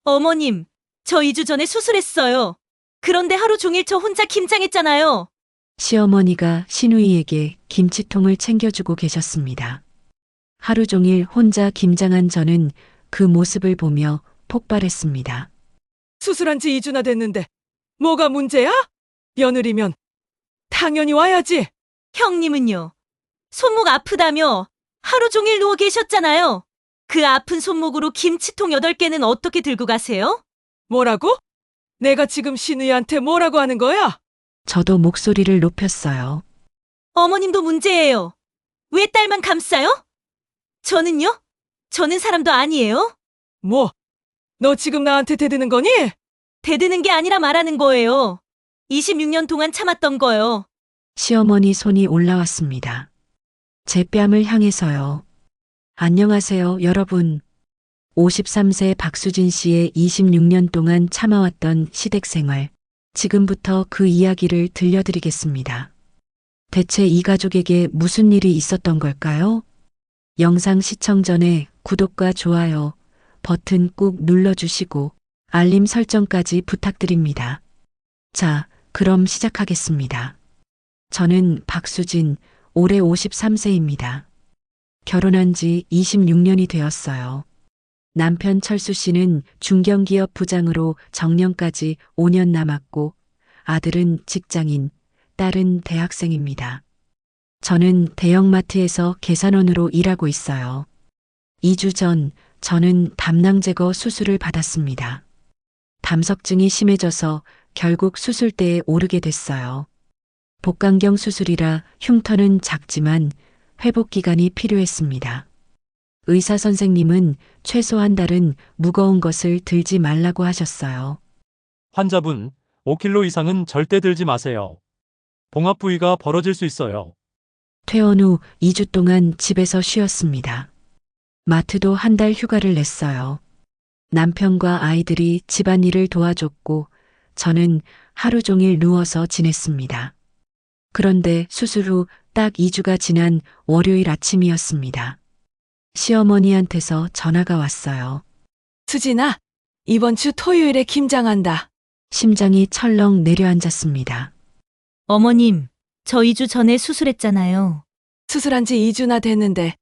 어머님, 저 2주 전에 수술했어요. 그런데 하루 종일 저 혼자 김장했잖아요. 시어머니가 시누이에게 김치통을 챙겨주고 계셨습니다. 하루 종일 혼자 김장한 저는 그 모습을 보며 폭발했습니다. 수술한 지 2주나 됐는데 뭐가 문제야? 며느리면 당연히 와야지. 형님은요? 손목 아프다며 하루 종일 누워 계셨잖아요. 그 아픈 손목으로 김치통 8개는 어떻게 들고 가세요? 뭐라고? 내가 지금 신우이한테 뭐라고 하는 거야? 저도 목소리를 높였어요. 어머님도 문제예요. 왜 딸만 감싸요? 저는요? 저는 사람도 아니에요? 뭐? 너 지금 나한테 대드는 거니? 대드는 게 아니라 말하는 거예요. 26년 동안 참았던 거요. 시어머니 손이 올라왔습니다. 제 뺨을 향해서요. 안녕하세요, 여러분. 53세 박수진 씨의 26년 동안 참아왔던 시댁 생활. 지금부터 그 이야기를 들려드리겠습니다. 대체 이 가족에게 무슨 일이 있었던 걸까요? 영상 시청 전에 구독과 좋아요 버튼 꾹 눌러주시고 알림 설정까지 부탁드립니다. 자, 그럼 시작하겠습니다. 저는 박수진, 올해 53세입니다. 결혼한 지 26년이 되었어요. 남편 철수 씨는 중견기업 부장으로 정년까지 5년 남았고 아들은 직장인, 딸은 대학생입니다. 저는 대형마트에서 계산원으로 일하고 있어요. 2주 전 저는 담낭 제거 수술을 받았습니다. 담석증이 심해져서 결국 수술대에 오르게 됐어요. 복강경 수술이라 흉터는 작지만 회복 기간이 필요했습니다. 의사 선생님은 최소 한 달은 무거운 것을 들지 말라고 하셨어요. 환자분, 5kg 이상은 절대 들지 마세요. 봉합 부위가 벌어질 수 있어요. 퇴원 후 2주 동안 집에서 쉬었습니다. 마트도 한 달 휴가를 냈어요. 남편과 아이들이 집안일을 도와줬고 저는 하루 종일 누워서 지냈습니다. 그런데 수술 후 딱 2주가 지난 월요일 아침이었습니다. 시어머니한테서 전화가 왔어요. 수진아, 이번 주 토요일에 김장한다. 심장이 철렁 내려앉았습니다. 어머님, 저 2주 전에 수술했잖아요. 수술한 지 2주나 됐는데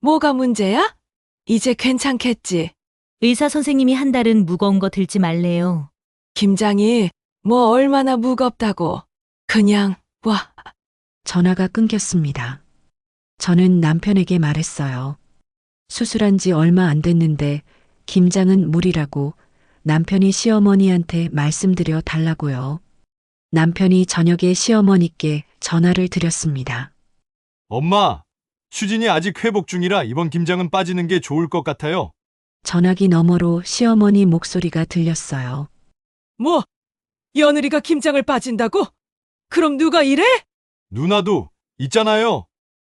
뭐가 문제야? 이제 괜찮겠지. 의사 선생님이 한 달은 무거운 거 들지 말래요. 김장이 뭐 얼마나 무겁다고. 그냥 와. 전화가 끊겼습니다. 저는 남편에게 말했어요. 수술한 지 얼마 안 됐는데 김장은 무리라고 남편이 시어머니한테 말씀드려 달라고요. 남편이 저녁에 시어머니께 전화를 드렸습니다. 엄마, 수진이 아직 회복 중이라 이번 김장은 빠지는 게 좋을 것 같아요. 전화기 너머로 시어머니 목소리가 들렸어요. 뭐? 며느리가 김장을 빠진다고? 그럼 누가 이래? 누나도 있잖아요.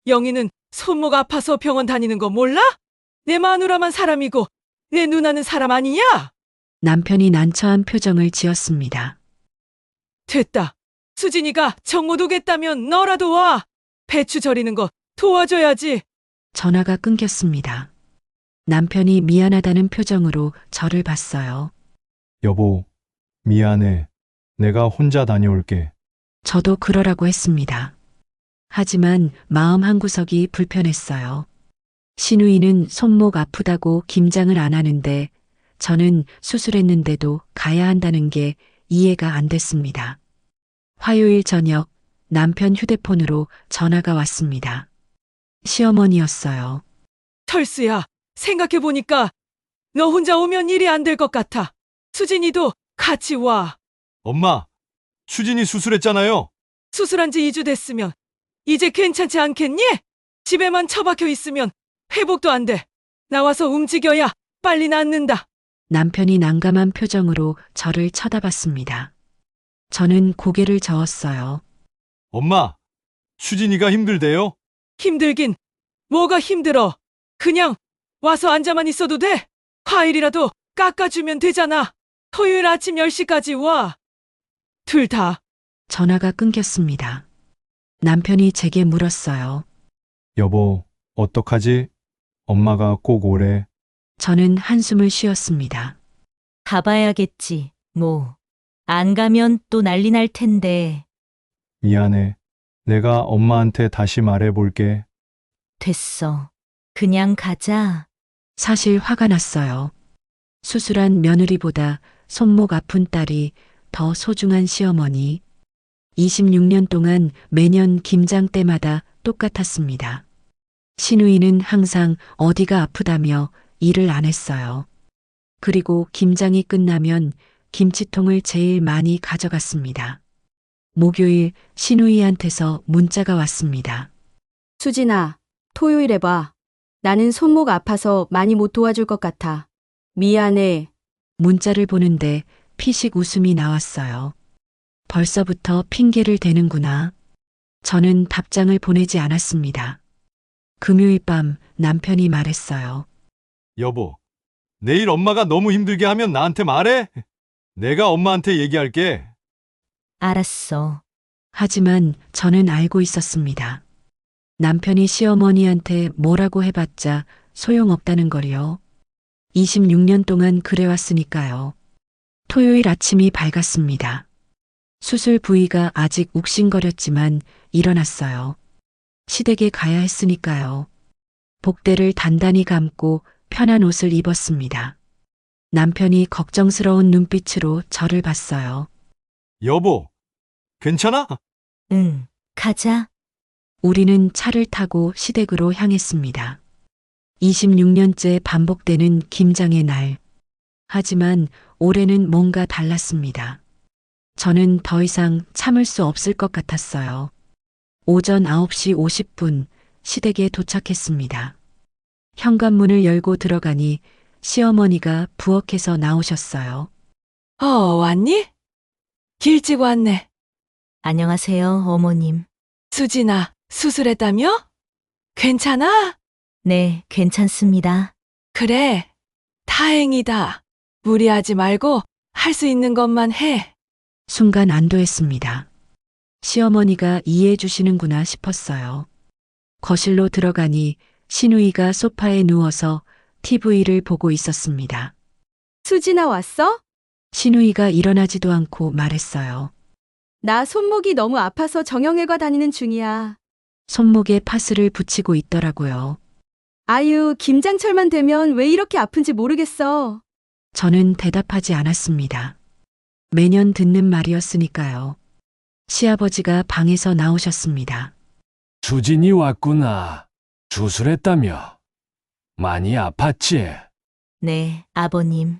영희는 손목 아파서 병원 다니는 거 몰라? 내 마누라만 사람이고 내 누나는 사람 아니냐? 남편이 난처한 표정을 지었습니다. 됐다. 수진이가 정못 오겠다면 너라도 와. 배추 절이는 거 도와줘야지. 전화가 끊겼습니다. 남편이 미안하다는 표정으로 저를 봤어요. 여보, 미안해. 내가 혼자 다녀올게. 저도 그러라고 했습니다. 하지만 마음 한구석이 불편했어요. 시누이는 손목 아프다고 김장을 안 하는데 저는 수술했는데도 가야 한다는 게 이해가 안 됐습니다. 화요일 저녁 남편 휴대폰으로 전화가 왔습니다. 시어머니였어요. 철수야, 생각해보니까 너 혼자 오면 일이 안 될 것 같아. 수진이도 같이 와. 엄마, 수진이 수술했잖아요. 수술한 지 2주 됐으면 이제 괜찮지 않겠니? 집에만 처박혀 있으면 회복도 안 돼. 나와서 움직여야 빨리 낫는다. 남편이 난감한 표정으로 저를 쳐다봤습니다. 저는 고개를 저었어요. 엄마, 수진이가 힘들대요. 힘들긴 뭐가 힘들어. 그냥 와서 앉아만 있어도 돼. 과일이라도 깎아주면 되잖아. 토요일 아침 10시까지 와. 둘 다. 전화가 끊겼습니다. 남편이 제게 물었어요. 여보, 어떡하지? 엄마가 꼭 오래. 저는 한숨을 쉬었습니다. 가봐야겠지, 뭐. 안 가면 또 난리 날 텐데. 미안해. 내가 엄마한테 다시 말해볼게. 됐어. 그냥 가자. 사실 화가 났어요. 수술한 며느리보다 손목 아픈 딸이 더 소중한 시어머니. 26년 동안 매년 김장 때마다 똑같았습니다. 신우이는 항상 어디가 아프다며 일을 안 했어요. 그리고 김장이 끝나면 김치통을 제일 많이 가져갔습니다. 목요일 신우이한테서 문자가 왔습니다. 수진아, 토요일에 봐. 나는 손목 아파서 많이 못 도와줄 것 같아. 미안해. 문자를 보는데 피식 웃음이 나왔어요. 벌써부터 핑계를 대는구나. 저는 답장을 보내지 않았습니다. 금요일 밤 남편이 말했어요. 여보, 내일 엄마가 너무 힘들게 하면 나한테 말해. 내가 엄마한테 얘기할게. 알았어. 하지만 저는 알고 있었습니다. 남편이 시어머니한테 뭐라고 해봤자 소용없다는 걸요. 26년 동안 그래왔으니까요. 토요일 아침이 밝았습니다. 수술 부위가 아직 욱신거렸지만 일어났어요. 시댁에 가야 했으니까요. 복대를 단단히 감고 편한 옷을 입었습니다. 남편이 걱정스러운 눈빛으로 저를 봤어요. 여보, 괜찮아? 응, 가자. 우리는 차를 타고 시댁으로 향했습니다. 26년째 반복되는 김장의 날. 하지만 올해는 뭔가 달랐습니다. 저는 더 이상 참을 수 없을 것 같았어요. 오전 9시 50분 시댁에 도착했습니다. 현관문을 열고 들어가니 시어머니가 부엌에서 나오셨어요. 왔니? 일찍 왔네. 안녕하세요, 어머님. 수진아, 수술했다며? 괜찮아? 네, 괜찮습니다. 그래. 다행이다. 무리하지 말고 할 수 있는 것만 해. 순간 안도했습니다. 시어머니가 이해해 주시는구나 싶었어요. 거실로 들어가니 신우이가 소파에 누워서 TV를 보고 있었습니다. 수진아 왔어? 신우이가 일어나지도 않고 말했어요. 나 손목이 너무 아파서 정형외과 다니는 중이야. 손목에 파스를 붙이고 있더라고요. 아유, 김장철만 되면 왜 이렇게 아픈지 모르겠어. 저는 대답하지 않았습니다. 매년 듣는 말이었으니까요. 시아버지가 방에서 나오셨습니다. 수진이 왔구나. 수술했다며. 많이 아팠지? 네, 아버님.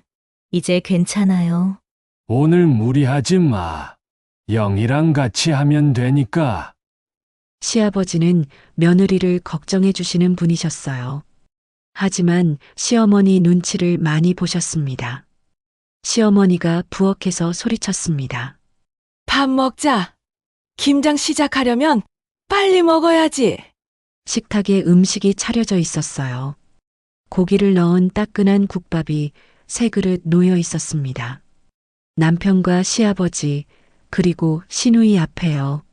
이제 괜찮아요. 오늘 무리하지 마. 영희랑 같이 하면 되니까. 시아버지는 며느리를 걱정해 주시는 분이셨어요. 하지만 시어머니 눈치를 많이 보셨습니다. 시어머니가 부엌에서 소리쳤습니다. 밥 먹자. 김장 시작하려면 빨리 먹어야지. 식탁에 음식이 차려져 있었어요. 고기를 넣은 따끈한 국밥이 세 그릇 놓여 있었습니다. 남편과 시아버지, 그리고 시누이 앞에요.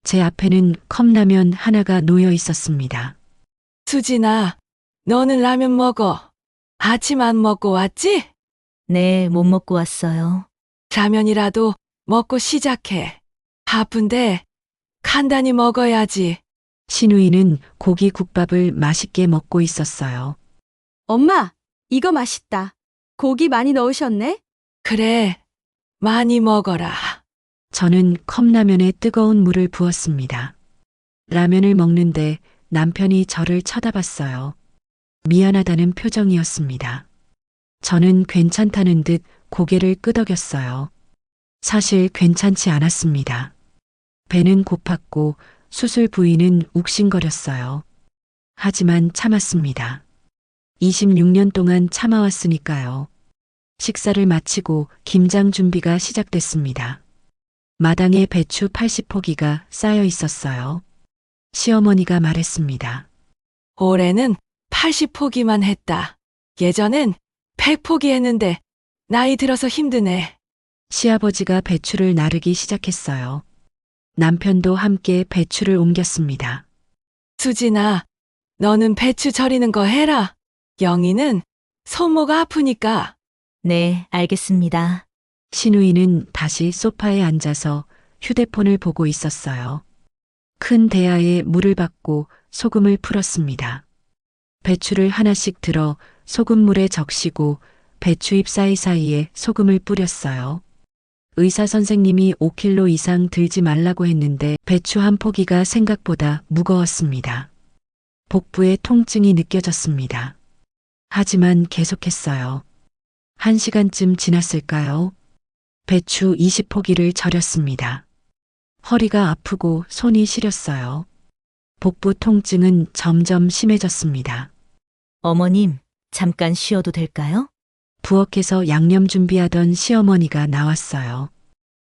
제 앞에는 컵라면 하나가 놓여 있었습니다. 수진아, 너는 라면 먹어. 아침 안 먹고 왔지? 네, 못 먹고 왔어요. 라면이라도 먹고 시작해. 바쁜데 간단히 먹어야지. 시누이는 고기 국밥을 맛있게 먹고 있었어요. 엄마, 이거 맛있다. 고기 많이 넣으셨네? 그래, 많이 먹어라. 저는 컵라면에 뜨거운 물을 부었습니다. 라면을 먹는데 남편이 저를 쳐다봤어요. 미안하다는 표정이었습니다. 저는 괜찮다는 듯 고개를 끄덕였어요. 사실 괜찮지 않았습니다. 배는 고팠고 수술 부위는 욱신거렸어요. 하지만 참았습니다. 26년 동안 참아왔으니까요. 식사를 마치고 김장 준비가 시작됐습니다. 마당에 배추 80포기가 쌓여 있었어요. 시어머니가 말했습니다. 올해는 80포기만 했다. 예전엔 100포기 했는데 나이 들어서 힘드네. 시아버지가 배추를 나르기 시작했어요. 남편도 함께 배추를 옮겼습니다. 수진아, 너는 배추 절이는 거 해라. 영희는 손목 아프니까 네, 알겠습니다. 신우이는 다시 소파에 앉아서 휴대폰을 보고 있었어요. 큰 대야에 물을 받고 소금을 풀었습니다. 배추를 하나씩 들어 소금물에 적시고 배추잎 사이사이에 소금을 뿌렸어요. 의사 선생님이 5kg 이상 들지 말라고 했는데 배추 한 포기가 생각보다 무거웠습니다. 복부에 통증이 느껴졌습니다. 하지만 계속했어요. 1시간쯤 지났을까요? 배추 20포기를 절였습니다. 허리가 아프고 손이 시렸어요. 복부 통증은 점점 심해졌습니다. 어머님, 잠깐 쉬어도 될까요? 부엌에서 양념 준비하던 시어머니가 나왔어요.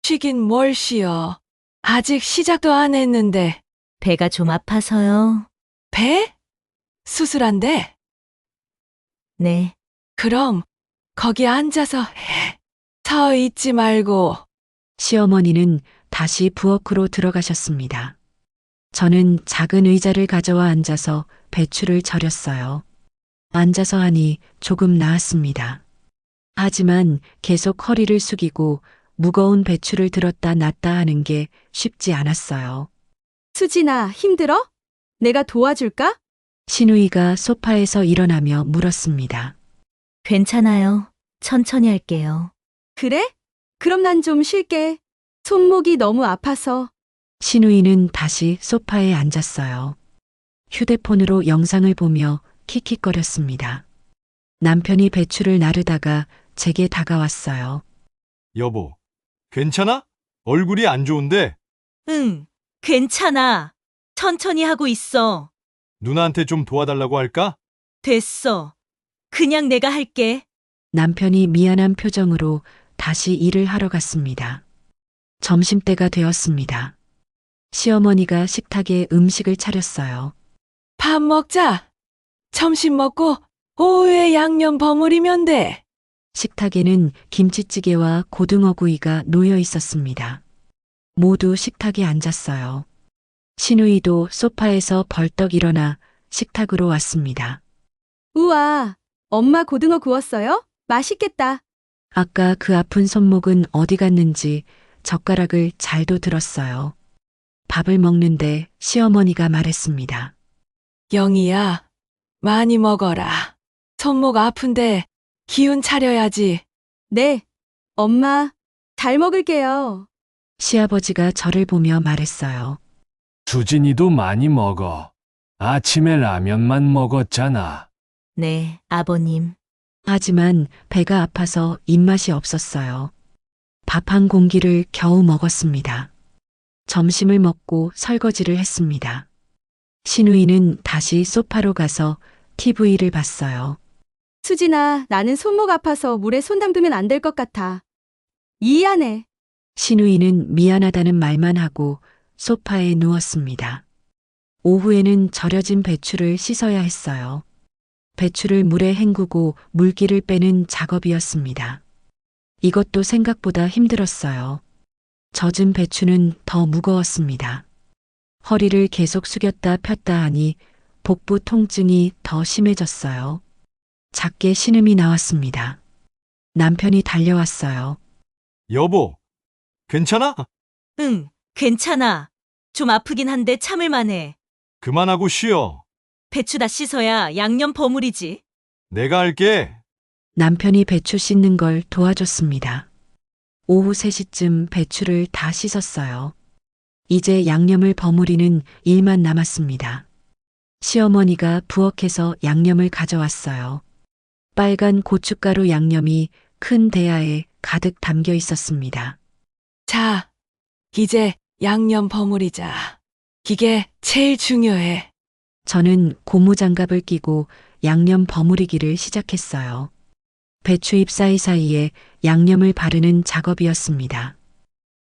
쉬긴 뭘 쉬어. 아직 시작도 안 했는데. 배가 좀 아파서요. 배? 수술한대? 네, 그럼 거기 앉아서 해. 서 있지 말고. 시어머니는 다시 부엌으로 들어가셨습니다. 저는 작은 의자를 가져와 앉아서 배추를 절였어요. 앉아서 하니 조금 나았습니다. 하지만 계속 허리를 숙이고 무거운 배추를 들었다 놨다 하는 게 쉽지 않았어요. 수진아, 힘들어? 내가 도와줄까? 신우이가 소파에서 일어나며 물었습니다. 괜찮아요. 천천히 할게요. 그래? 그럼 난 좀 쉴게. 손목이 너무 아파서. 신우이는 다시 소파에 앉았어요. 휴대폰으로 영상을 보며 킥킥거렸습니다. 남편이 배추를 나르다가 제게 다가왔어요. 여보, 괜찮아? 얼굴이 안 좋은데 응, 괜찮아. 천천히 하고 있어. 누나한테 좀 도와달라고 할까? 됐어. 그냥 내가 할게. 남편이 미안한 표정으로 다시 일을 하러 갔습니다. 점심때가 되었습니다. 시어머니가 식탁에 음식을 차렸어요. 밥 먹자. 점심 먹고 오후에 양념 버무리면 돼. 식탁에는 김치찌개와 고등어구이가 놓여 있었습니다. 모두 식탁에 앉았어요. 신우이도 소파에서 벌떡 일어나 식탁으로 왔습니다. 우와, 엄마 고등어 구웠어요? 맛있겠다. 아까 그 아픈 손목은 어디 갔는지 젓가락을 잘도 들었어요. 밥을 먹는데 시어머니가 말했습니다. 영희야, 많이 먹어라. 손목 아픈데 기운 차려야지. 네, 엄마, 잘 먹을게요. 시아버지가 저를 보며 말했어요. 수진이도 많이 먹어. 아침에 라면만 먹었잖아. 네, 아버님. 하지만 배가 아파서 입맛이 없었어요. 밥 한 공기를 겨우 먹었습니다. 점심을 먹고 설거지를 했습니다. 신우이는 다시 소파로 가서 TV를 봤어요. 수진아, 나는 손목 아파서 물에 손 담그면 안 될 것 같아. 미안해. 신우이는 미안하다는 말만 하고 소파에 누웠습니다. 오후에는 절여진 배추를 씻어야 했어요. 배추를 물에 헹구고 물기를 빼는 작업이었습니다. 이것도 생각보다 힘들었어요. 젖은 배추는 더 무거웠습니다. 허리를 계속 숙였다 폈다 하니 복부 통증이 더 심해졌어요. 작게 신음이 나왔습니다. 남편이 달려왔어요. 여보, 괜찮아? 응, 괜찮아. 좀 아프긴 한데 참을 만해. 그만하고 쉬어. 배추 다 씻어야 양념 버무리지. 내가 할게. 남편이 배추 씻는 걸 도와줬습니다. 오후 3시쯤 배추를 다 씻었어요. 이제 양념을 버무리는 일만 남았습니다. 시어머니가 부엌에서 양념을 가져왔어요. 빨간 고춧가루 양념이 큰 대야에 가득 담겨 있었습니다. 자, 이제 양념 버무리자. 이게 제일 중요해. 저는 고무장갑을 끼고 양념 버무리기를 시작했어요. 배추잎 사이사이에 양념을 바르는 작업이었습니다.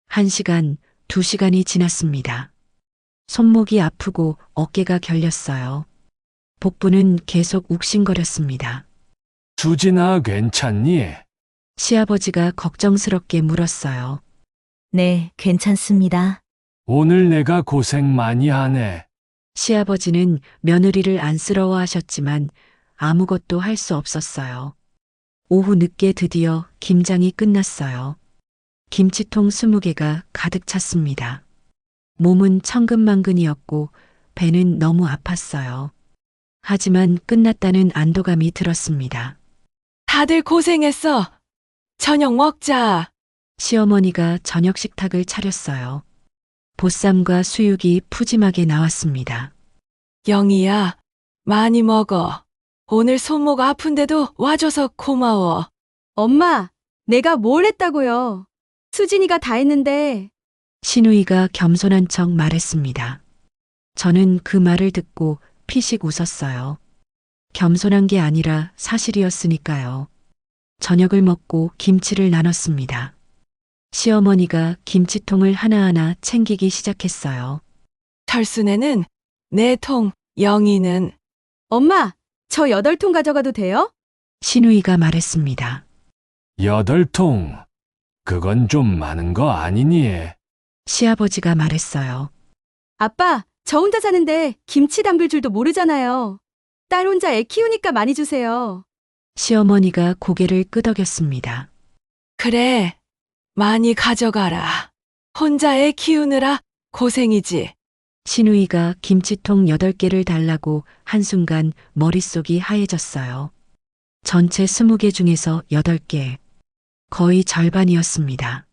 1시간, 2시간이 지났습니다. 손목이 아프고 어깨가 결렸어요. 복부는 계속 욱신거렸습니다. 수진아, 괜찮니? 시아버지가 걱정스럽게 물었어요. 네, 괜찮습니다. 오늘 내가 고생 많이 하네. 시아버지는 며느리를 안쓰러워하셨지만 아무것도 할 수 없었어요. 오후 늦게 드디어 김장이 끝났어요. 김치통 20개가 가득 찼습니다. 몸은 천근만근이었고 배는 너무 아팠어요. 하지만 끝났다는 안도감이 들었습니다. 다들 고생했어. 저녁 먹자. 시어머니가 저녁 식탁을 차렸어요. 보쌈과 수육이 푸짐하게 나왔습니다. 영희야, 많이 먹어. 오늘 손목 아픈데도 와줘서 고마워. 엄마, 내가 뭘 했다고요? 수진이가 다 했는데. 신우이가 겸손한 척 말했습니다. 저는 그 말을 듣고 피식 웃었어요. 겸손한 게 아니라 사실이었으니까요. 저녁을 먹고 김치를 나눴습니다. 시어머니가 김치통을 하나하나 챙기기 시작했어요. 철순애는 4통, 영희는 엄마, 저 8통 가져가도 돼요? 신우이가 말했습니다. 8통. 그건 좀 많은 거 아니니? 시아버지가 말했어요. 아빠, 저 혼자 사는데 김치 담글 줄도 모르잖아요. 딸 혼자 애 키우니까 많이 주세요. 시어머니가 고개를 끄덕였습니다. 그래, 많이 가져가라. 혼자 애 키우느라 고생이지. 신우이가 김치통 8개를 달라고 한순간 머릿속이 하얘졌어요. 전체 20개 중에서 8개. 거의 절반이었습니다.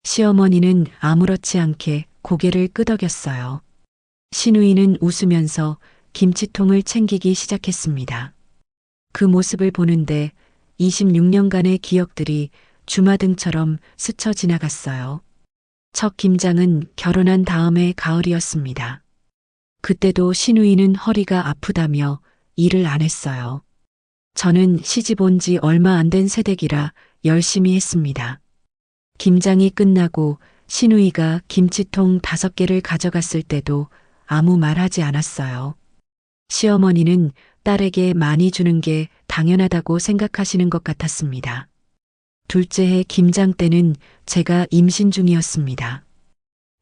시어머니는 아무렇지 않게 고개를 끄덕였어요. 신우이는 웃으면서 김치통을 챙기기 시작했습니다. 그 모습을 보는데 26년간의 기억들이 주마등처럼 스쳐 지나갔어요. 첫 김장은 결혼한 다음의 가을이었습니다. 그때도 신우이는 허리가 아프다며 일을 안 했어요. 저는 시집 온 지 얼마 안 된 새댁이라 열심히 했습니다. 김장이 끝나고 신우이가 김치통 5개를 가져갔을 때도 아무 말 하지 않았어요. 시어머니는 딸에게 많이 주는 게 당연하다고 생각하시는 것 같았습니다. 둘째 해 김장 때는 제가 임신 중이었습니다.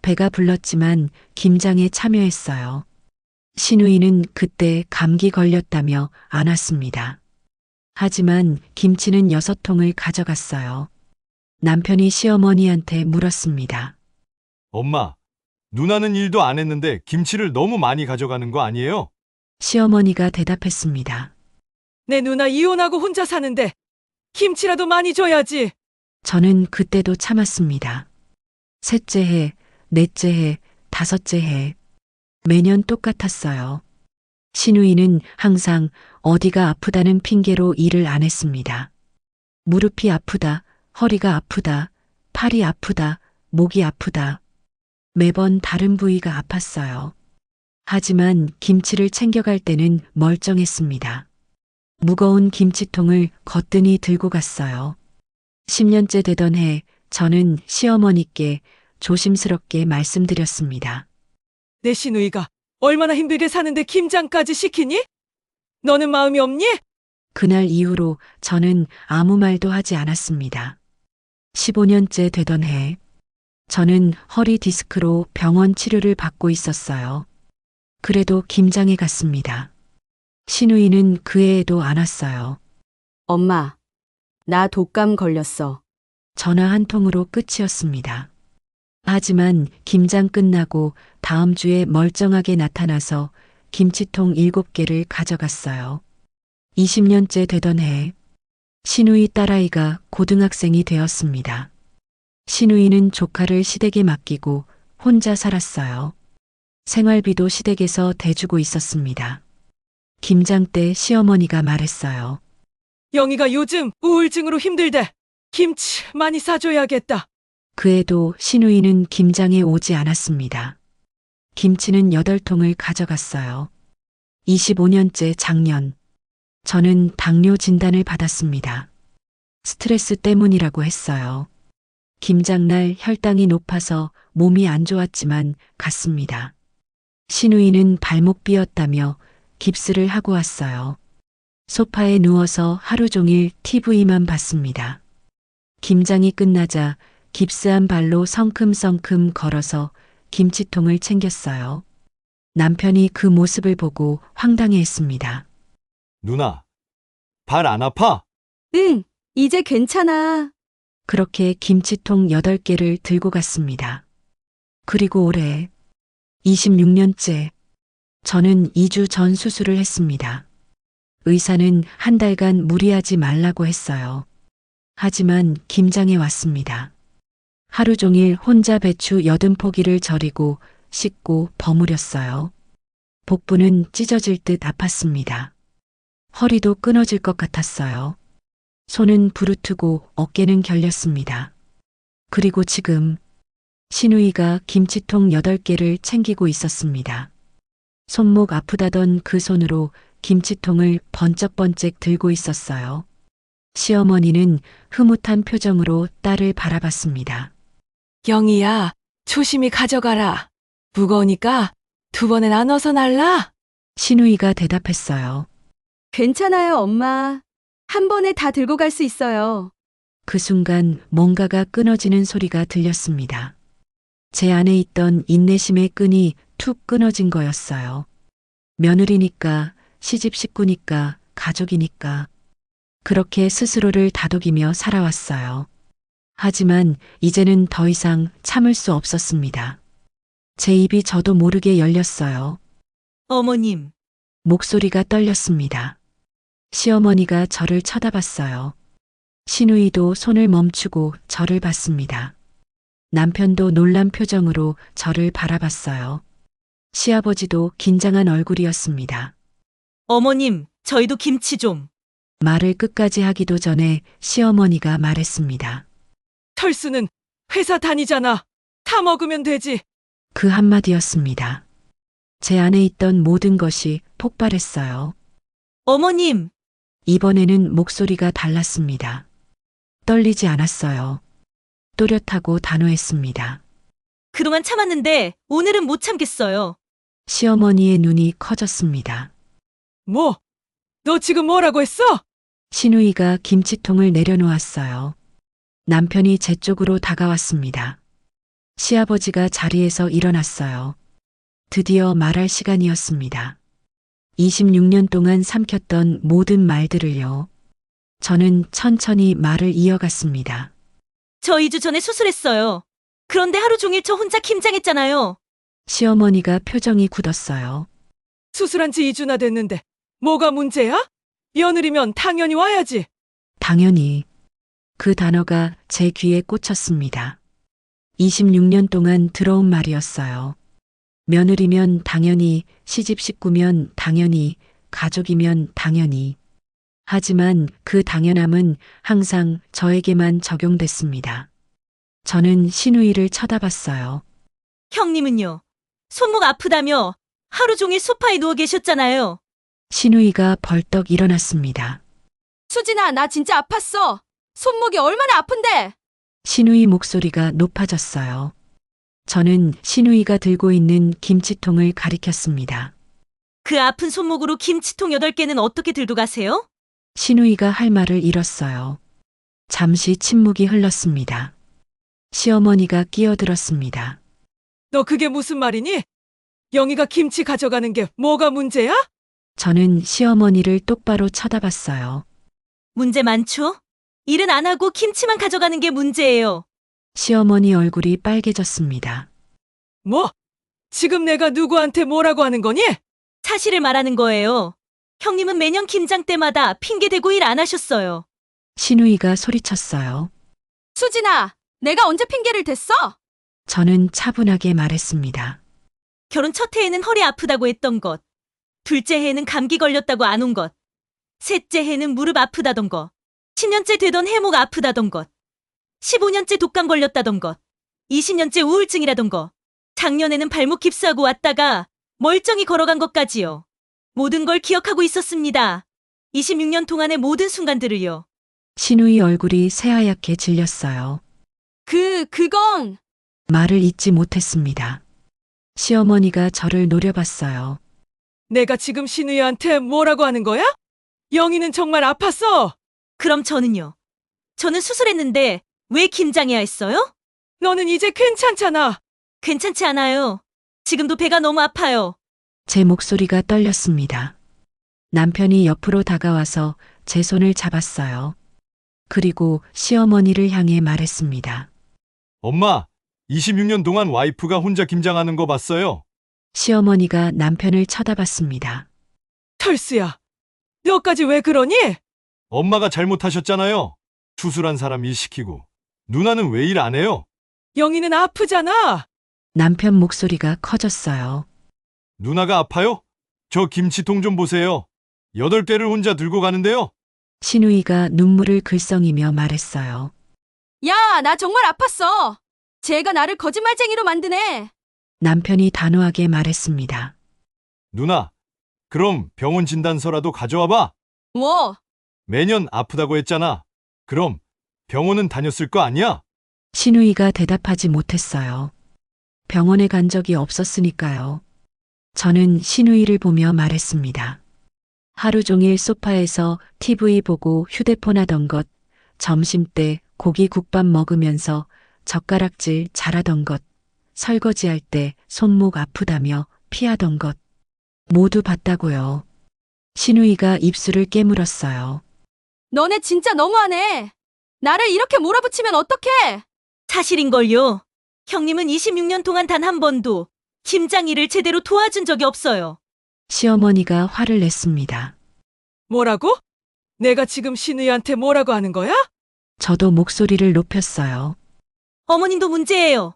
배가 불렀지만 김장에 참여했어요. 신우이는 그때 감기 걸렸다며 안 왔습니다. 하지만 김치는 6통을 가져갔어요. 남편이 시어머니한테 물었습니다. 엄마, 누나는 일도 안 했는데 김치를 너무 많이 가져가는 거 아니에요? 시어머니가 대답했습니다. 내 누나 이혼하고 혼자 사는데 김치라도 많이 줘야지. 저는 그때도 참았습니다. 셋째 해, 넷째 해, 5째 해. 매년 똑같았어요. 신우이는 항상 어디가 아프다는 핑계로 일을 안 했습니다. 무릎이 아프다, 허리가 아프다, 팔이 아프다, 목이 아프다. 매번 다른 부위가 아팠어요. 하지만 김치를 챙겨갈 때는 멀쩡했습니다. 무거운 김치통을 거뜬히 들고 갔어요. 10년째 되던 해 저는 시어머니께 조심스럽게 말씀드렸습니다. 내 시누이가 얼마나 힘들게 사는데 김장까지 시키니? 너는 마음이 없니? 그날 이후로 저는 아무 말도 하지 않았습니다. 15년째 되던 해 저는 허리 디스크로 병원 치료를 받고 있었어요. 그래도 김장에 갔습니다. 신우이는 그 해에도 안 왔어요. 엄마, 나 독감 걸렸어. 전화 한 통으로 끝이었습니다. 하지만 김장 끝나고 다음 주에 멀쩡하게 나타나서 김치통 7개를 가져갔어요. 20년째 되던 해 신우이 딸아이가 고등학생이 되었습니다. 신우이는 조카를 시댁에 맡기고 혼자 살았어요. 생활비도 시댁에서 대주고 있었습니다. 김장 때 시어머니가 말했어요. 영희가 요즘 우울증으로 힘들대. 김치 많이 사줘야겠다. 그해도 신우이는 김장에 오지 않았습니다. 김치는 8통을 가져갔어요. 25년째 작년, 저는 당뇨 진단을 받았습니다. 스트레스 때문이라고 했어요. 김장날 혈당이 높아서 몸이 안 좋았지만 갔습니다. 신우이는 발목 삐었다며 깁스를 하고 왔어요. 소파에 누워서 하루 종일 TV만 봤습니다. 김장이 끝나자 깁스한 발로 성큼성큼 걸어서 김치통을 챙겼어요. 남편이 그 모습을 보고 황당해했습니다. 누나, 발 안 아파? 응, 이제 괜찮아. 그렇게 김치통 8개를 들고 갔습니다. 그리고 올해 26년째 저는 2주 전 수술을 했습니다. 의사는 한 달간 무리하지 말라고 했어요. 하지만 김장에 왔습니다. 하루 종일 혼자 배추 80포기를 절이고 씻고 버무렸어요. 복부는 찢어질 듯 아팠습니다. 허리도 끊어질 것 같았어요. 손은 부르트고 어깨는 결렸습니다. 그리고 지금 신우이가 김치통 8개를 챙기고 있었습니다. 손목 아프다던 그 손으로 김치통을 번쩍번쩍 들고 있었어요. 시어머니는 흐뭇한 표정으로 딸을 바라봤습니다. 영희야, 조심히 가져가라. 무거우니까 2번에 나눠서 날라. 신우이가 대답했어요. 괜찮아요, 엄마. 한 번에 다 들고 갈 수 있어요. 그 순간 뭔가가 끊어지는 소리가 들렸습니다. 제 안에 있던 인내심의 끈이 툭 끊어진 거였어요. 며느리니까, 시집 식구니까, 가족이니까. 그렇게 스스로를 다독이며 살아왔어요. 하지만 이제는 더 이상 참을 수 없었습니다. 제 입이 저도 모르게 열렸어요. 어머님, 목소리가 떨렸습니다. 시어머니가 저를 쳐다봤어요. 신우이도 손을 멈추고 저를 봤습니다. 남편도 놀란 표정으로 저를 바라봤어요. 시아버지도 긴장한 얼굴이었습니다. 어머님, 저희도 김치 좀. 말을 끝까지 하기도 전에 시어머니가 말했습니다. 철수는 회사 다니잖아. 다 먹으면 되지. 그 한마디였습니다. 제 안에 있던 모든 것이 폭발했어요. 어머님, 이번에는 목소리가 달랐습니다. 떨리지 않았어요. 또렷하고 단호했습니다. 그동안 참았는데 오늘은 못 참겠어요. 시어머니의 눈이 커졌습니다. 뭐? 너 지금 뭐라고 했어? 신우이가 김치통을 내려놓았어요. 남편이 제 쪽으로 다가왔습니다. 시아버지가 자리에서 일어났어요. 드디어 말할 시간이었습니다. 26년 동안 삼켰던 모든 말들을요. 저는 천천히 말을 이어갔습니다. 저 2주 전에 수술했어요. 그런데 하루 종일 저 혼자 김장했잖아요. 시어머니가 표정이 굳었어요. 수술한 지 2주나 됐는데 뭐가 문제야? 며느리면 당연히 와야지. 당연히 그 단어가 제 귀에 꽂혔습니다. 26년 동안 들어온 말이었어요. 며느리면 당연히, 시집 식구면 당연히, 가족이면 당연히. 하지만 그 당연함은 항상 저에게만 적용됐습니다. 저는 신우이를 쳐다봤어요. 형님은요? 손목 아프다며 하루 종일 소파에 누워 계셨잖아요. 신우이가 벌떡 일어났습니다. 수진아, 나 진짜 아팠어. 손목이 얼마나 아픈데? 신우이 목소리가 높아졌어요. 저는 신우이가 들고 있는 김치통을 가리켰습니다. 그 아픈 손목으로 김치통 8개는 어떻게 들고 가세요? 신우이가 할 말을 잃었어요. 잠시 침묵이 흘렀습니다. 시어머니가 끼어들었습니다. 너 그게 무슨 말이니? 영희가 김치 가져가는 게 뭐가 문제야? 저는 시어머니를 똑바로 쳐다봤어요. 문제 많죠? 일은 안 하고 김치만 가져가는 게 문제예요. 시어머니 얼굴이 빨개졌습니다. 뭐? 지금 내가 누구한테 뭐라고 하는 거니? 사실을 말하는 거예요. 형님은 매년 김장 때마다 핑계대고 일 안 하셨어요. 신우이가 소리쳤어요. 수진아, 내가 언제 핑계를 댔어? 저는 차분하게 말했습니다. 결혼 첫 해에는 허리 아프다고 했던 것. 둘째 해에는 감기 걸렸다고 안 온 것. 셋째 해는 무릎 아프다던 것. 10년째 되던 해목 아프다던 것. 15년째 독감 걸렸다던 것. 20년째 우울증이라던 것. 작년에는 발목 깁스하고 왔다가 멀쩡히 걸어간 것까지요. 모든 걸 기억하고 있었습니다. 26년 동안의 모든 순간들을요. 신우이 얼굴이 새하얗게 질렸어요. 그건 말을 잇지 못했습니다. 시어머니가 저를 노려봤어요. 내가 지금 신우이한테 뭐라고 하는 거야? 영희는 정말 아팠어. 그럼 저는요? 저는 수술했는데 왜 김장해야 했어요? 너는 이제 괜찮잖아. 괜찮지 않아요. 지금도 배가 너무 아파요. 제 목소리가 떨렸습니다. 남편이 옆으로 다가와서 제 손을 잡았어요. 그리고 시어머니를 향해 말했습니다. 엄마, 26년 동안 와이프가 혼자 김장하는 거 봤어요. 시어머니가 남편을 쳐다봤습니다. 철수야, 너까지 왜 그러니? 엄마가 잘못하셨잖아요. 수술한 사람 일 시키고. 누나는 왜 일 안 해요? 영희는 아프잖아. 남편 목소리가 커졌어요. 누나가 아파요? 저 김치통 좀 보세요. 8개를 혼자 들고 가는데요. 신우이가 눈물을 글썽이며 말했어요. 야, 나 정말 아팠어. 쟤가 나를 거짓말쟁이로 만드네. 남편이 단호하게 말했습니다. 누나, 그럼 병원 진단서라도 가져와 봐. 뭐? 매년 아프다고 했잖아. 그럼 병원은 다녔을 거 아니야? 신우이가 대답하지 못했어요. 병원에 간 적이 없었으니까요. 저는 신우이를 보며 말했습니다. 하루 종일 소파에서 TV 보고 휴대폰 하던 것, 점심때 고기 국밥 먹으면서 젓가락질 잘하던 것, 설거지할 때 손목 아프다며 피하던 것, 모두 봤다고요. 신우이가 입술을 깨물었어요. 너네 진짜 너무하네. 나를 이렇게 몰아붙이면 어떡해? 사실인걸요. 형님은 26년 동안 단 한 번도 김장 일을 제대로 도와준 적이 없어요. 시어머니가 화를 냈습니다. 뭐라고? 내가 지금 신우이한테 뭐라고 하는 거야? 저도 목소리를 높였어요. 어머님도 문제예요.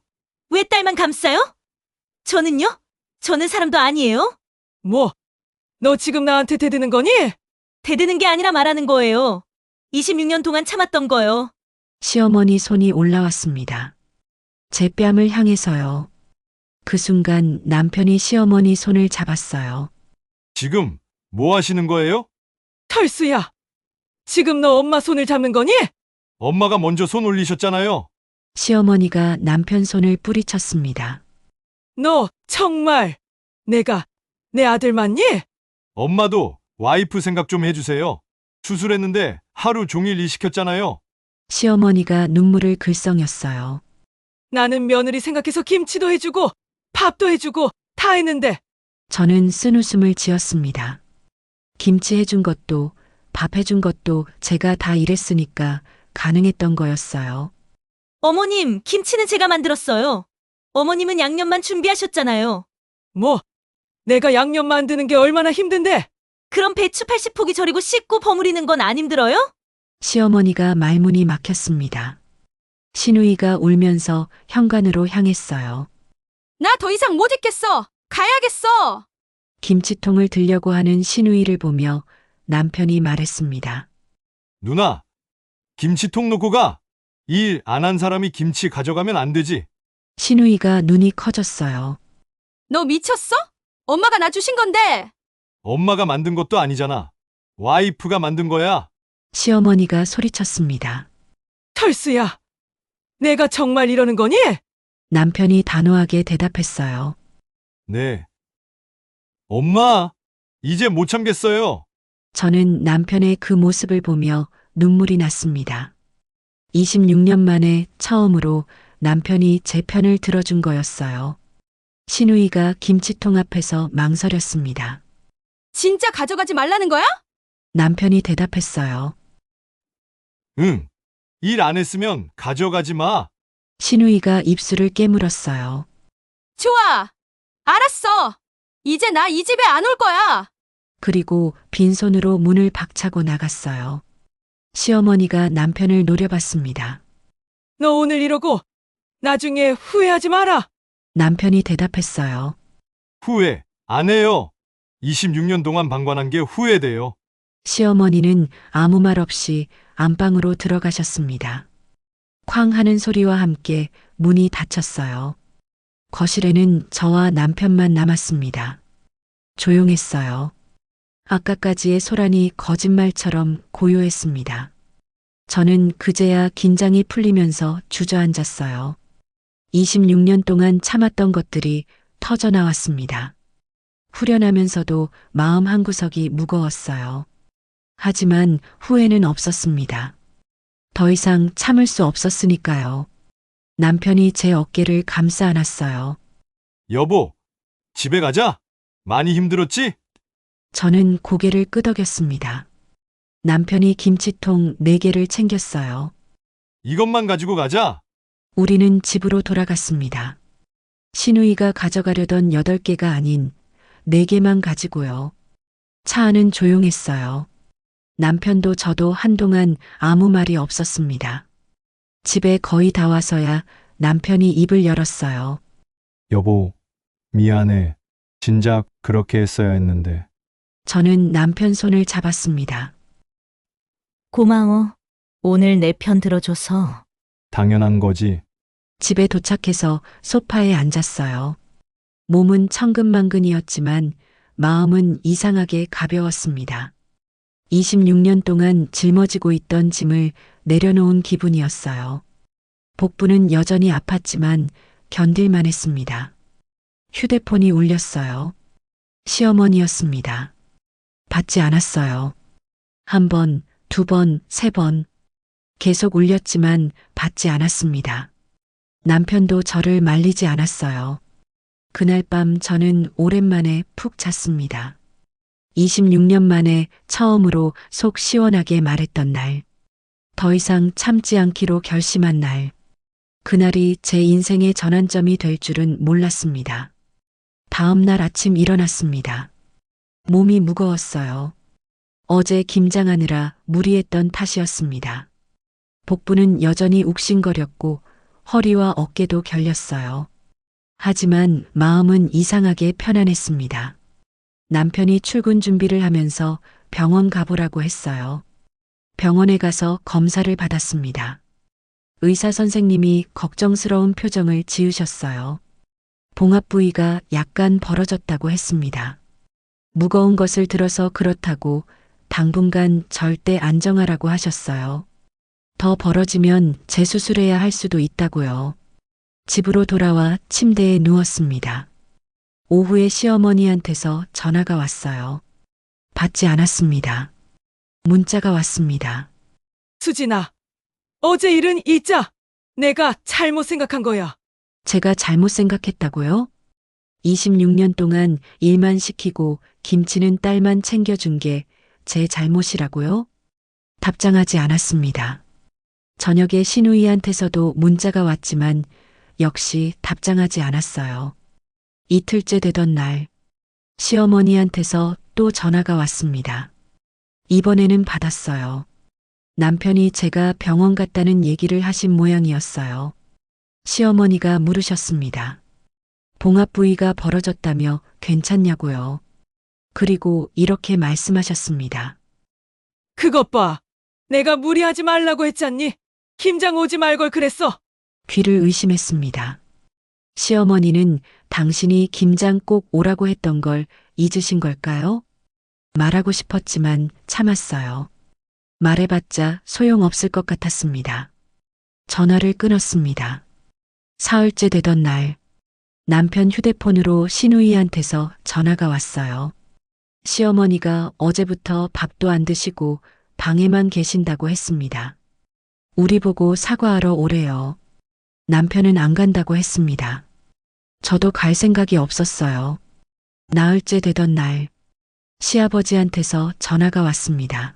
왜 딸만 감싸요? 저는요? 저는 사람도 아니에요? 뭐? 너 지금 나한테 대드는 거니? 대드는 게 아니라 말하는 거예요. 26년 동안 참았던 거요. 시어머니 손이 올라왔습니다. 제 뺨을 향해서요. 그 순간 남편이 시어머니 손을 잡았어요. 지금 뭐 하시는 거예요? 철수야, 지금 너 엄마 손을 잡는 거니? 엄마가 먼저 손 올리셨잖아요. 시어머니가 남편 손을 뿌리쳤습니다. 너 정말 내가 내 아들 맞니? 엄마도 와이프 생각 좀 해주세요. 수술했는데 하루 종일 일 시켰잖아요. 시어머니가 눈물을 글썽였어요. 나는 며느리 생각해서 김치도 해주고 밥도 해주고 다 했는데 저는 쓴웃음을 지었습니다. 김치 해준 것도 밥 해준 것도 제가 다 일했으니까 가능했던 거였어요. 어머님, 김치는 제가 만들었어요. 어머님은 양념만 준비하셨잖아요. 뭐 내가 양념 만드는 게 얼마나 힘든데 그럼 배추 80포기 절이고 씻고 버무리는 건 안 힘들어요? 시어머니가 말문이 막혔습니다. 신우이가 울면서 현관으로 향했어요. 나 더 이상 못 있겠어. 가야겠어. 김치통을 들려고 하는 신우이를 보며 남편이 말했습니다. 누나, 김치통 놓고 가. 일 안 한 사람이 김치 가져가면 안 되지. 신우이가 눈이 커졌어요. 너 미쳤어? 엄마가 나 주신 건데. 엄마가 만든 것도 아니잖아. 와이프가 만든 거야. 시어머니가 소리쳤습니다. 철수야, 내가 정말 이러는 거니? 남편이 단호하게 대답했어요. 네. 엄마, 이제 못 참겠어요. 저는 남편의 그 모습을 보며 눈물이 났습니다. 26년 만에 처음으로 남편이 제 편을 들어준 거였어요. 신우이가 김치통 앞에서 망설였습니다. 진짜 가져가지 말라는 거야? 남편이 대답했어요. 응. 일 안 했으면 가져가지 마. 신우이가 입술을 깨물었어요. 좋아. 알았어. 이제 나 이 집에 안 올 거야. 그리고 빈손으로 문을 박차고 나갔어요. 시어머니가 남편을 노려봤습니다. 너 오늘 이러고 나중에 후회하지 마라. 남편이 대답했어요. 후회 안 해요. 26년 동안 방관한 게 후회돼요. 시어머니는 아무 말 없이 안방으로 들어가셨습니다. 쾅 하는 소리와 함께 문이 닫혔어요. 거실에는 저와 남편만 남았습니다. 조용했어요. 아까까지의 소란이 거짓말처럼 고요했습니다. 저는 그제야 긴장이 풀리면서 주저앉았어요. 26년 동안 참았던 것들이 터져나왔습니다. 후련하면서도 마음 한구석이 무거웠어요. 하지만 후회는 없었습니다. 더 이상 참을 수 없었으니까요. 남편이 제 어깨를 감싸 안았어요. 여보, 집에 가자. 많이 힘들었지? 저는 고개를 끄덕였습니다. 남편이 김치통 4개를 챙겼어요. 이것만 가지고 가자. 우리는 집으로 돌아갔습니다. 신우이가 가져가려던 8개가 아닌 4개만 가지고요. 차 안은 조용했어요. 남편도 저도 한동안 아무 말이 없었습니다. 집에 거의 다 와서야 남편이 입을 열었어요. 여보, 미안해. 진작 그렇게 했어야 했는데. 저는 남편 손을 잡았습니다. 고마워. 오늘 내 편 들어줘서. 당연한 거지. 집에 도착해서 소파에 앉았어요. 몸은 천근만근이었지만 마음은 이상하게 가벼웠습니다. 26년 동안 짊어지고 있던 짐을 내려놓은 기분이었어요. 복부는 여전히 아팠지만 견딜만 했습니다. 휴대폰이 울렸어요. 시어머니였습니다. 받지 않았어요. 1번, 2번, 3번. 계속 울렸지만 받지 않았습니다. 남편도 저를 말리지 않았어요. 그날 밤 저는 오랜만에 푹 잤습니다. 26년 만에 처음으로 속 시원하게 말했던 날. 더 이상 참지 않기로 결심한 날. 그날이 제 인생의 전환점이 될 줄은 몰랐습니다. 다음 날 아침 일어났습니다. 몸이 무거웠어요. 어제 김장하느라 무리했던 탓이었습니다. 복부는 여전히 욱신거렸고 허리와 어깨도 결렸어요. 하지만 마음은 이상하게 편안했습니다. 남편이 출근 준비를 하면서 병원 가보라고 했어요. 병원에 가서 검사를 받았습니다. 의사 선생님이 걱정스러운 표정을 지으셨어요. 봉합 부위가 약간 벌어졌다고 했습니다. 무거운 것을 들어서 그렇다고 당분간 절대 안정하라고 하셨어요. 더 벌어지면 재수술해야 할 수도 있다고요. 집으로 돌아와 침대에 누웠습니다. 오후에 시어머니한테서 전화가 왔어요. 받지 않았습니다. 문자가 왔습니다. 수진아, 어제 일은 잊자. 내가 잘못 생각한 거야. 제가 잘못 생각했다고요? 26년 동안 일만 시키고 김치는 딸만 챙겨준 게 제 잘못이라고요? 답장하지 않았습니다. 저녁에 신우이한테서도 문자가 왔지만 역시 답장하지 않았어요. 이틀째 되던 날, 시어머니한테서 또 전화가 왔습니다. 이번에는 받았어요. 남편이 제가 병원 갔다는 얘기를 하신 모양이었어요. 시어머니가 물으셨습니다. 봉합 부위가 벌어졌다며 괜찮냐고요. 그리고 이렇게 말씀하셨습니다. 그것 봐. 내가 무리하지 말라고 했잖니. 김장 오지 말걸 그랬어. 귀를 의심했습니다. 시어머니는 당신이 김장 꼭 오라고 했던 걸 잊으신 걸까요? 말하고 싶었지만 참았어요. 말해봤자 소용없을 것 같았습니다. 전화를 끊었습니다. 사흘째 되던 날, 남편 휴대폰으로 신우이한테서 전화가 왔어요. 시어머니가 어제부터 밥도 안 드시고 방에만 계신다고 했습니다. 우리 보고 사과하러 오래요. 남편은 안 간다고 했습니다. 저도 갈 생각이 없었어요. 나흘째 되던 날, 시아버지한테서 전화가 왔습니다.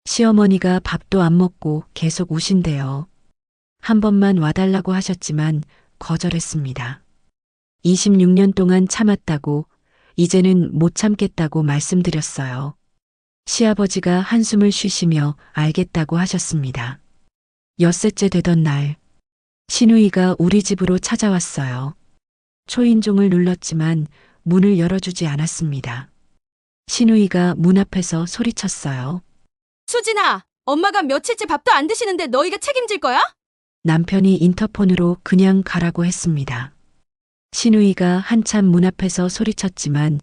시어머니가 밥도 안 먹고 계속 우신대요. 한 번만 와달라고 하셨지만 거절했습니다. 26년 동안 참았다고 이제는 못 참겠다고 말씀드렸어요. 시아버지가 한숨을 쉬시며 알겠다고 하셨습니다. 엿새째 되던 날, 신우이가 우리 집으로 찾아왔어요. 초인종을 눌렀지만 문을 열어주지 않았습니다. 신우이가 문 앞에서 소리쳤어요. 수진아, 엄마가 며칠째 밥도 안 드시는데 너희가 책임질 거야? 남편이 인터폰으로 그냥 가라고 했습니다. 신우이가 한참 문 앞에서 소리쳤지만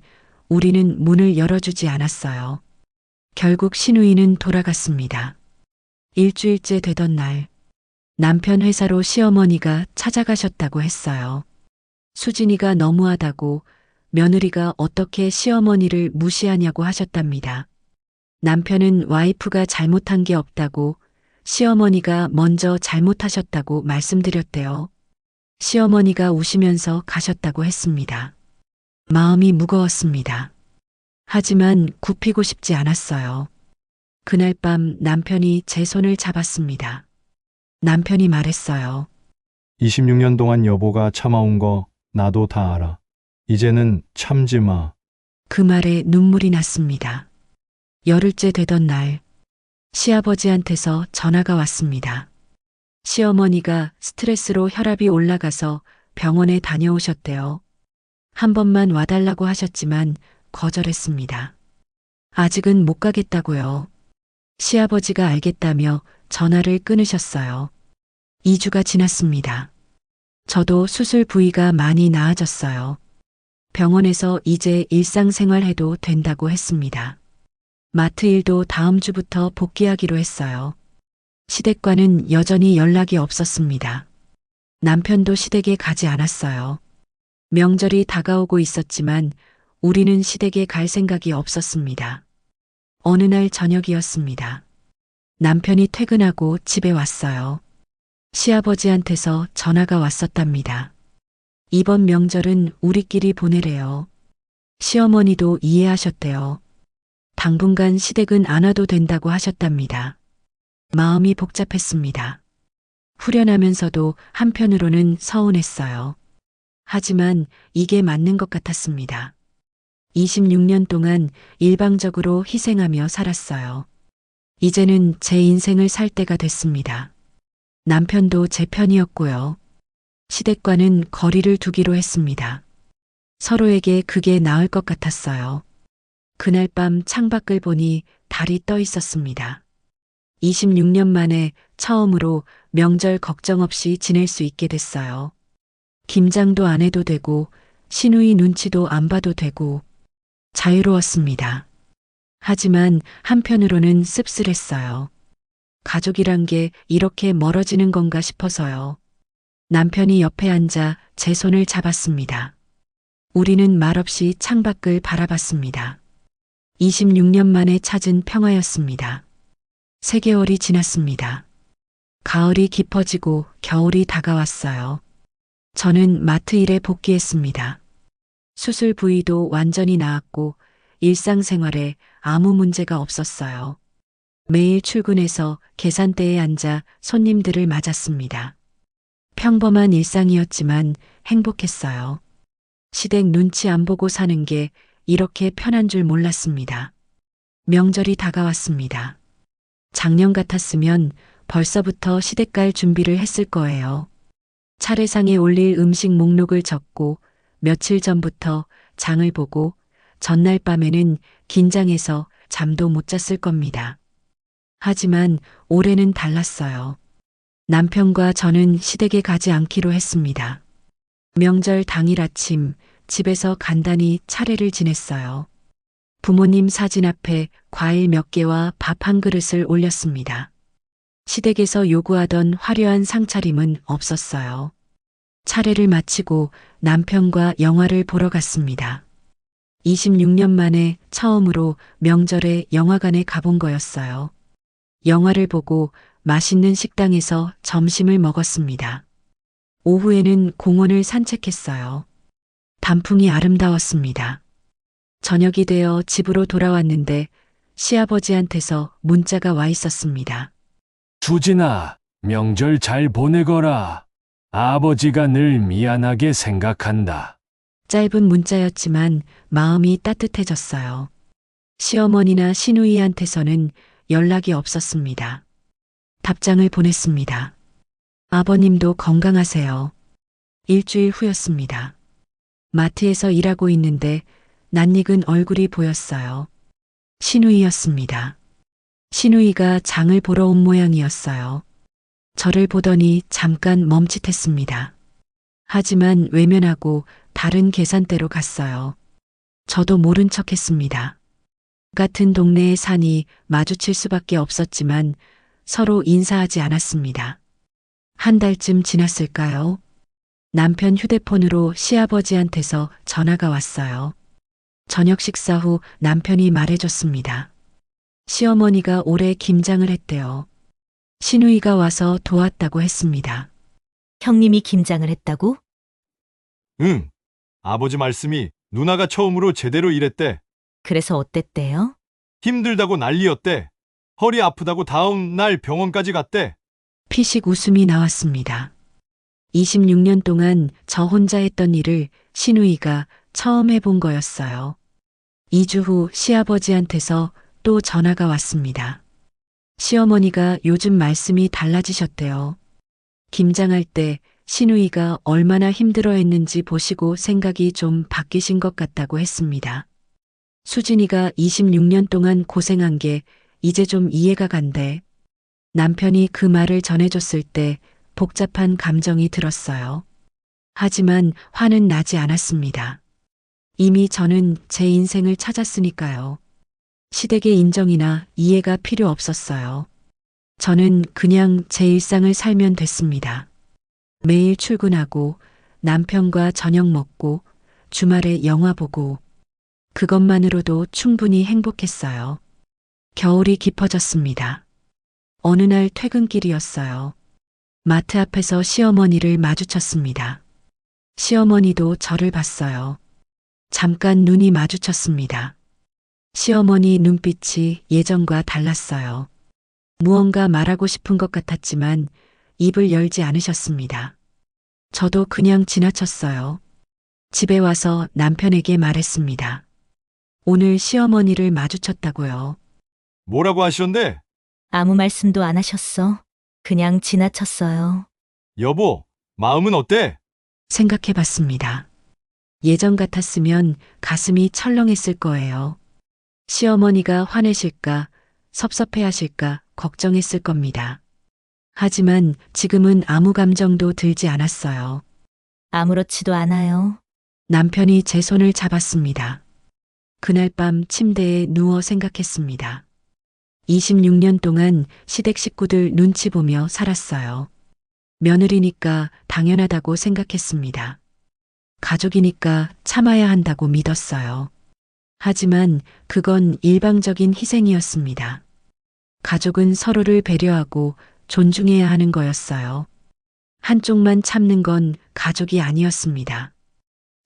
우리는 문을 열어주지 않았어요. 결국 신우이는 돌아갔습니다. 일주일째 되던 날, 남편 회사로 시어머니가 찾아가셨다고 했어요. 수진이가 너무하다고 며느리가 어떻게 시어머니를 무시하냐고 하셨답니다. 남편은 와이프가 잘못한 게 없다고 시어머니가 먼저 잘못하셨다고 말씀드렸대요. 시어머니가 우시면서 가셨다고 했습니다. 마음이 무거웠습니다. 하지만 굽히고 싶지 않았어요. 그날 밤 남편이 제 손을 잡았습니다. 남편이 말했어요. 26년 동안 여보가 참아온 거 나도 다 알아. 이제는 참지 마. 그 말에 눈물이 났습니다. 열흘째 되던 날, 시아버지한테서 전화가 왔습니다. 시어머니가 스트레스로 혈압이 올라가서 병원에 다녀오셨대요. 한 번만 와달라고 하셨지만 거절했습니다. 아직은 못 가겠다고요. 시아버지가 알겠다며 전화를 끊으셨어요. 2주가 지났습니다. 저도 수술 부위가 많이 나아졌어요. 병원에서 이제 일상생활 해도 된다고 했습니다. 마트 일도 다음 주부터 복귀하기로 했어요. 시댁과는 여전히 연락이 없었습니다. 남편도 시댁에 가지 않았어요. 명절이 다가오고 있었지만 우리는 시댁에 갈 생각이 없었습니다. 어느 날 저녁이었습니다. 남편이 퇴근하고 집에 왔어요. 시아버지한테서 전화가 왔었답니다. 이번 명절은 우리끼리 보내래요. 시어머니도 이해하셨대요. 당분간 시댁은 안 와도 된다고 하셨답니다. 마음이 복잡했습니다. 후련하면서도 한편으로는 서운했어요. 하지만 이게 맞는 것 같았습니다. 26년 동안 일방적으로 희생하며 살았어요. 이제는 제 인생을 살 때가 됐습니다. 남편도 제 편이었고요. 시댁과는 거리를 두기로 했습니다. 서로에게 그게 나을 것 같았어요. 그날 밤 창밖을 보니 달이 떠 있었습니다. 26년 만에 처음으로 명절 걱정 없이 지낼 수 있게 됐어요. 김장도 안 해도 되고 시누이 눈치도 안 봐도 되고 자유로웠습니다. 하지만 한편으로는 씁쓸했어요. 가족이란 게 이렇게 멀어지는 건가 싶어서요. 남편이 옆에 앉아 제 손을 잡았습니다. 우리는 말없이 창밖을 바라봤습니다. 26년 만에 찾은 평화였습니다. 3개월이 지났습니다. 가을이 깊어지고 겨울이 다가왔어요. 저는 마트 일에 복귀했습니다. 수술 부위도 완전히 나았고 일상생활에 아무 문제가 없었어요. 매일 출근해서 계산대에 앉아 손님들을 맞았습니다. 평범한 일상이었지만 행복했어요. 시댁 눈치 안 보고 사는 게 이렇게 편한 줄 몰랐습니다. 명절이 다가왔습니다. 작년 같았으면 벌써부터 시댁 갈 준비를 했을 거예요. 차례상에 올릴 음식 목록을 적고 며칠 전부터 장을 보고 전날 밤에는 긴장해서 잠도 못 잤을 겁니다. 하지만 올해는 달랐어요. 남편과 저는 시댁에 가지 않기로 했습니다. 명절 당일 아침 집에서 간단히 차례를 지냈어요. 부모님 사진 앞에 과일 몇 개와 밥 한 그릇을 올렸습니다. 시댁에서 요구하던 화려한 상차림은 없었어요. 차례를 마치고 남편과 영화를 보러 갔습니다. 26년 만에 처음으로 명절에 영화관에 가본 거였어요. 영화를 보고 맛있는 식당에서 점심을 먹었습니다. 오후에는 공원을 산책했어요. 단풍이 아름다웠습니다. 저녁이 되어 집으로 돌아왔는데 시아버지한테서 문자가 와 있었습니다. 수진아, 명절 잘 보내거라. 아버지가 늘 미안하게 생각한다. 짧은 문자였지만 마음이 따뜻해졌어요. 시어머니나 시누이한테서는 연락이 없었습니다. 답장을 보냈습니다. 아버님도 건강하세요. 일주일 후였습니다. 마트에서 일하고 있는데 낯익은 얼굴이 보였어요. 시누이였습니다. 시누이가 장을 보러 온 모양이었어요. 저를 보더니 잠깐 멈칫했습니다. 하지만 외면하고 다른 계산대로 갔어요. 저도 모른 척했습니다. 같은 동네에 사니 마주칠 수밖에 없었지만 서로 인사하지 않았습니다. 한 달쯤 지났을까요? 남편 휴대폰으로 시아버지한테서 전화가 왔어요. 저녁 식사 후 남편이 말해줬습니다. 시어머니가 올해 김장을 했대요. 시누이가 와서 도왔다고 했습니다. 형님이 김장을 했다고? 응. 아버지 말씀이 누나가 처음으로 제대로 일했대. 그래서 어땠대요? 힘들다고 난리였대. 허리 아프다고 다음 날 병원까지 갔대. 피식 웃음이 나왔습니다. 26년 동안 저 혼자 했던 일을 신우이가 처음 해본 거였어요. 2주 후 시아버지한테서 또 전화가 왔습니다. 시어머니가 요즘 말씀이 달라지셨대요. 김장할 때 신우이가 얼마나 힘들어했는지 보시고 생각이 좀 바뀌신 것 같다고 했습니다. 수진이가 26년 동안 고생한 게 이제 좀 이해가 간대. 남편이 그 말을 전해줬을 때 복잡한 감정이 들었어요. 하지만 화는 나지 않았습니다. 이미 저는 제 인생을 찾았으니까요. 시댁의 인정이나 이해가 필요 없었어요. 저는 그냥 제 일상을 살면 됐습니다. 매일 출근하고 남편과 저녁 먹고 주말에 영화 보고 그것만으로도 충분히 행복했어요. 겨울이 깊어졌습니다. 어느 날 퇴근길이었어요. 마트 앞에서 시어머니를 마주쳤습니다. 시어머니도 저를 봤어요. 잠깐 눈이 마주쳤습니다. 시어머니 눈빛이 예전과 달랐어요. 무언가 말하고 싶은 것 같았지만 입을 열지 않으셨습니다. 저도 그냥 지나쳤어요. 집에 와서 남편에게 말했습니다. 오늘 시어머니를 마주쳤다고요. 뭐라고 하시던데? 아무 말씀도 안 하셨어. 그냥 지나쳤어요. 여보, 마음은 어때? 생각해 봤습니다. 예전 같았으면 가슴이 철렁했을 거예요. 시어머니가 화내실까, 섭섭해 하실까 걱정했을 겁니다. 하지만 지금은 아무 감정도 들지 않았어요. 아무렇지도 않아요. 남편이 제 손을 잡았습니다. 그날 밤 침대에 누워 생각했습니다. 26년 동안 시댁 식구들 눈치 보며 살았어요. 며느리니까 당연하다고 생각했습니다. 가족이니까 참아야 한다고 믿었어요. 하지만 그건 일방적인 희생이었습니다. 가족은 서로를 배려하고 존중해야 하는 거였어요. 한쪽만 참는 건 가족이 아니었습니다.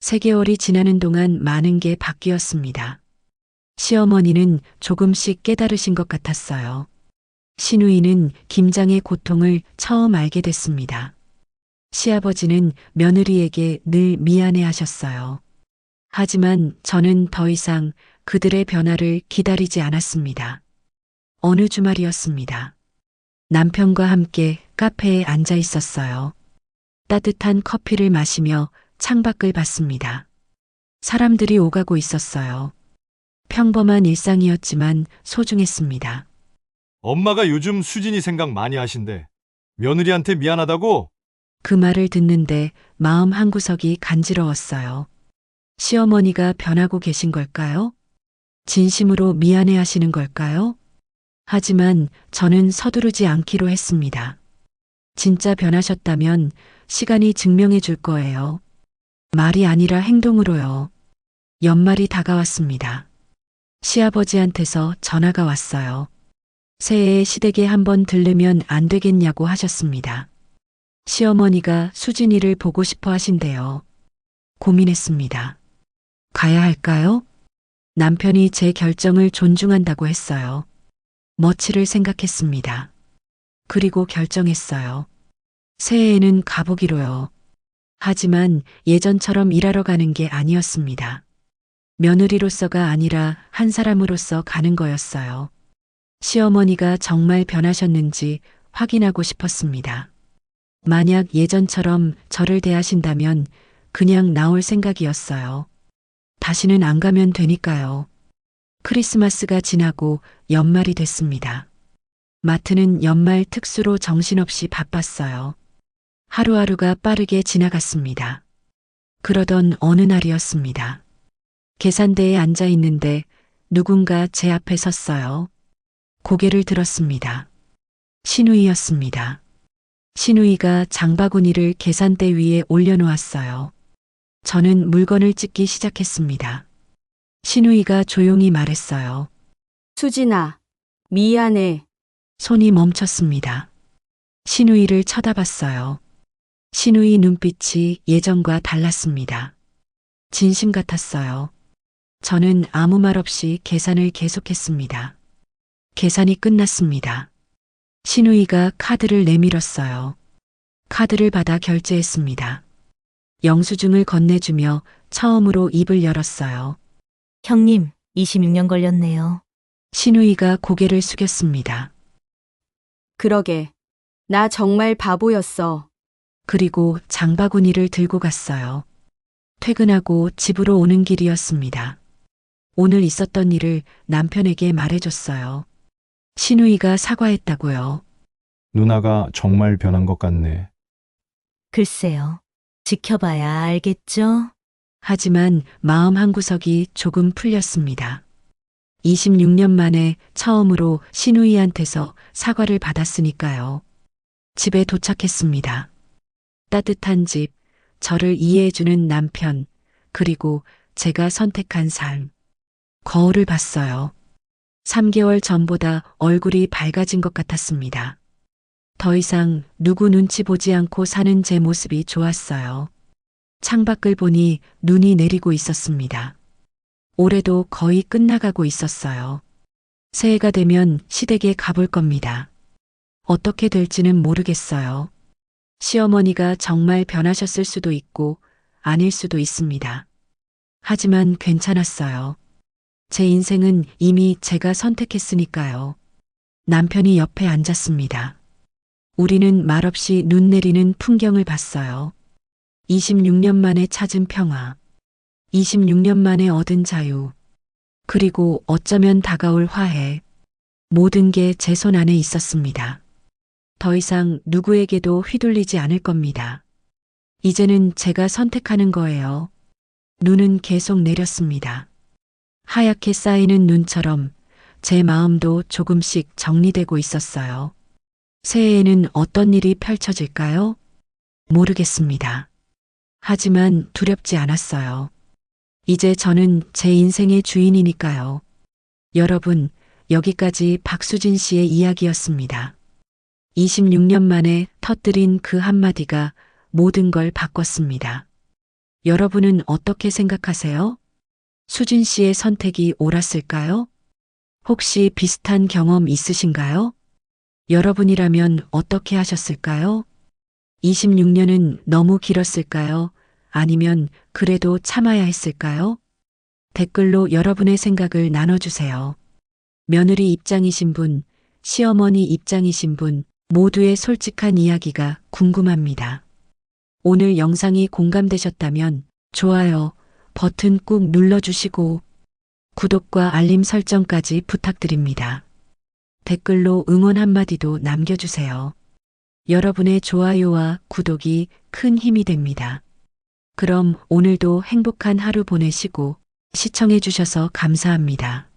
3개월이 지나는 동안 많은 게 바뀌었습니다. 시어머니는 조금씩 깨달으신 것 같았어요. 신우이는 김장의 고통을 처음 알게 됐습니다. 시아버지는 며느리에게 늘 미안해 하셨어요. 하지만 저는 더 이상 그들의 변화를 기다리지 않았습니다. 어느 주말이었습니다. 남편과 함께 카페에 앉아 있었어요. 따뜻한 커피를 마시며 창밖을 봤습니다. 사람들이 오가고 있었어요. 평범한 일상이었지만 소중했습니다. 엄마가 요즘 수진이 생각 많이 하신대. 며느리한테 미안하다고? 그 말을 듣는데 마음 한구석이 간지러웠어요. 시어머니가 변하고 계신 걸까요? 진심으로 미안해 하시는 걸까요? 하지만 저는 서두르지 않기로 했습니다. 진짜 변하셨다면 시간이 증명해 줄 거예요. 말이 아니라 행동으로요. 연말이 다가왔습니다. 시아버지한테서 전화가 왔어요. 새해에 시댁에 한번 들르면 안 되겠냐고 하셨습니다. 시어머니가 수진이를 보고 싶어 하신대요. 고민했습니다. 가야 할까요? 남편이 제 결정을 존중한다고 했어요. 며칠을 생각했습니다. 그리고 결정했어요. 새해에는 가보기로요. 하지만 예전처럼 일하러 가는 게 아니었습니다. 며느리로서가 아니라 한 사람으로서 가는 거였어요. 시어머니가 정말 변하셨는지 확인하고 싶었습니다. 만약 예전처럼 저를 대하신다면 그냥 나올 생각이었어요. 다시는 안 가면 되니까요. 크리스마스가 지나고 연말이 됐습니다. 마트는 연말 특수로 정신없이 바빴어요. 하루하루가 빠르게 지나갔습니다. 그러던 어느 날이었습니다. 계산대에 앉아 있는데 누군가 제 앞에 섰어요. 고개를 들었습니다. 신우이였습니다. 신우이가 장바구니를 계산대 위에 올려놓았어요. 저는 물건을 찢기 시작했습니다. 신우이가 조용히 말했어요. 수진아, 미안해. 손이 멈췄습니다. 신우이를 쳐다봤어요. 신우이 눈빛이 예전과 달랐습니다. 진심 같았어요. 저는 아무 말 없이 계산을 계속했습니다. 계산이 끝났습니다. 신우이가 카드를 내밀었어요. 카드를 받아 결제했습니다. 영수증을 건네주며 처음으로 입을 열었어요. 형님, 26년 걸렸네요. 신우이가 고개를 숙였습니다. 그러게. 나 정말 바보였어. 그리고 장바구니를 들고 갔어요. 퇴근하고 집으로 오는 길이었습니다. 오늘 있었던 일을 남편에게 말해줬어요. 신우이가 사과했다고요. 누나가 정말 변한 것 같네. 글쎄요. 지켜봐야 알겠죠? 하지만 마음 한구석이 조금 풀렸습니다. 26년 만에 처음으로 신우이한테서 사과를 받았으니까요. 집에 도착했습니다. 따뜻한 집, 저를 이해해주는 남편, 그리고 제가 선택한 삶. 거울을 봤어요. 3개월 전보다 얼굴이 밝아진 것 같았습니다. 더 이상 누구 눈치 보지 않고 사는 제 모습이 좋았어요. 창밖을 보니 눈이 내리고 있었습니다. 올해도 거의 끝나가고 있었어요. 새해가 되면 시댁에 가볼 겁니다. 어떻게 될지는 모르겠어요. 시어머니가 정말 변하셨을 수도 있고 아닐 수도 있습니다. 하지만 괜찮았어요. 제 인생은 이미 제가 선택했으니까요. 남편이 옆에 앉았습니다. 우리는 말없이 눈 내리는 풍경을 봤어요. 26년 만에 찾은 평화. 26년 만에 얻은 자유. 그리고 어쩌면 다가올 화해. 모든 게 제 손 안에 있었습니다. 더 이상 누구에게도 휘둘리지 않을 겁니다. 이제는 제가 선택하는 거예요. 눈은 계속 내렸습니다. 하얗게 쌓이는 눈처럼 제 마음도 조금씩 정리되고 있었어요. 새해에는 어떤 일이 펼쳐질까요? 모르겠습니다. 하지만 두렵지 않았어요. 이제 저는 제 인생의 주인이니까요. 여러분, 여기까지 박수진 씨의 이야기였습니다. 26년 만에 터뜨린 그 한마디가 모든 걸 바꿨습니다. 여러분은 어떻게 생각하세요? 수진 씨의 선택이 옳았을까요? 혹시 비슷한 경험 있으신가요? 여러분이라면 어떻게 하셨을까요? 26년은 너무 길었을까요? 아니면 그래도 참아야 했을까요? 댓글로 여러분의 생각을 나눠주세요. 며느리 입장이신 분, 시어머니 입장이신 분, 모두의 솔직한 이야기가 궁금합니다. 오늘 영상이 공감되셨다면 좋아요 버튼 꾹 눌러주시고 구독과 알림 설정까지 부탁드립니다. 댓글로 응원 한마디도 남겨주세요. 여러분의 좋아요와 구독이 큰 힘이 됩니다. 그럼 오늘도 행복한 하루 보내시고 시청해주셔서 감사합니다.